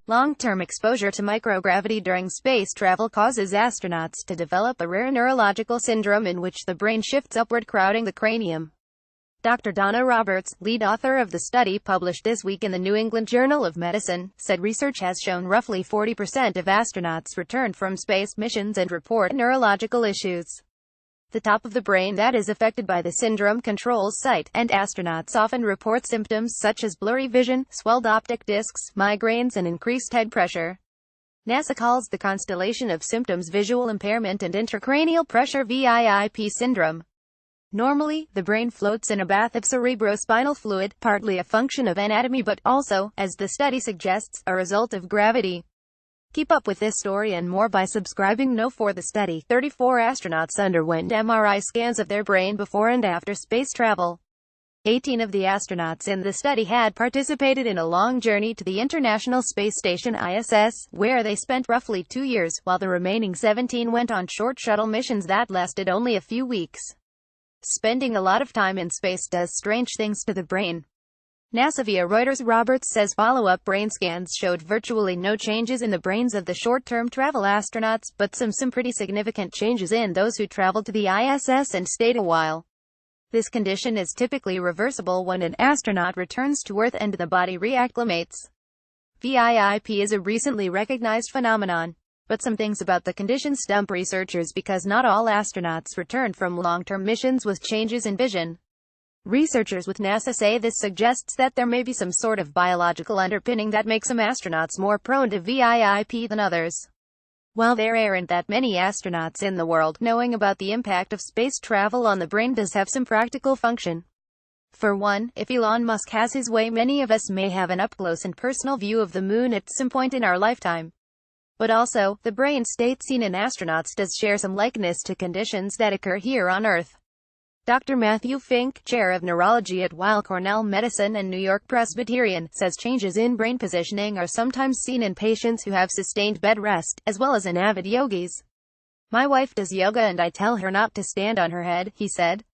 Long-term exposure to microgravity during space travel causes astronauts to develop a rare neurological syndrome in which the brain shifts upward, crowding the cranium. Dr. Donna Roberts, lead author of the study published this week in the New England Journal of Medicine, said research has shown roughly 40% of astronauts return from space missions and report neurological issues. The top of the brain that is affected by the syndrome controls sight, and astronauts often report symptoms such as blurry vision, swelled optic discs, migraines, and increased head pressure. NASA calls the constellation of symptoms visual impairment and intracranial pressure VIP syndrome. Normally, the brain floats in a bath of cerebrospinal fluid, partly a function of anatomy but also, as the study suggests, a result of gravity. Keep up with this story and more by subscribing now. For the study, 34 astronauts underwent MRI scans of their brain before and after space travel. 18 of the astronauts in the study had participated in a long journey to the International Space Station ISS, where they spent roughly 2 years, while the remaining 17 went on short shuttle missions that lasted only a few weeks. Spending a lot of time in space does strange things to the brain. NASA via Reuters. Roberts says follow-up brain scans showed virtually no changes in the brains of the short-term travel astronauts, but some pretty significant changes in those who traveled to the ISS and stayed a while. This condition is typically reversible when an astronaut returns to Earth and the body reacclimates. VIP is a recently recognized phenomenon, but some things about the condition stump researchers because not all astronauts return from long-term missions with changes in vision. Researchers with NASA say this suggests that there may be some sort of biological underpinning that makes some astronauts more prone to VIP than others. While there aren't that many astronauts in the world, knowing about the impact of space travel on the brain does have some practical function. For one, if Elon Musk has his way, many of us may have an up-close and personal view of the moon at some point in our lifetime. But also, the brain state seen in astronauts does share some likeness to conditions that occur here on Earth. Dr. Matthew Fink, chair of neurology at Weill Cornell Medicine and New York Presbyterian, says changes in brain positioning are sometimes seen in patients who have sustained bed rest, as well as in avid yogis. "My wife does yoga and I tell her not to stand on her head," he said.